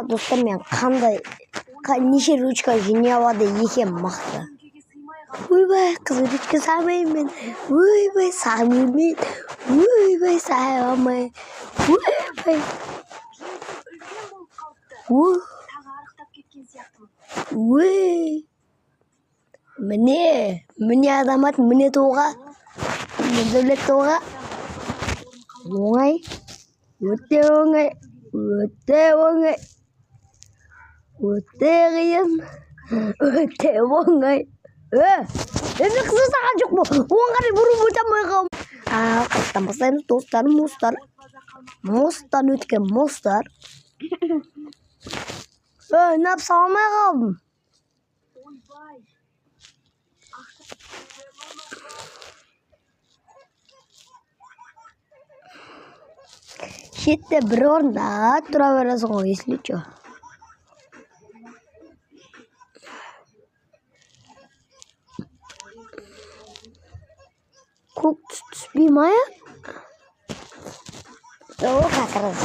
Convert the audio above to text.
достар, мен неше ручка жинай алады екен мықты. Ойбай, қызыл ручка салмаймын мен. Ойбай, салмаймын. Ойбай, салмаймын. Ойбай. Ой. Міне азамат, міне тоға. Міне дәулет тоға. Оңай. Өте оңай. Өте оңай. Өте қиын. Өте оңай. Енді қызы саған жоқ бұл. Оған қарай бұрып өте алмай қалым. Қайттан бастаймыз, достар, мостар. Мостан өткен мостар. Нап салмай қалдым. Шетте бір орында тұра бересің ғой, если что. Көк түспей ма я? О, қатырыз.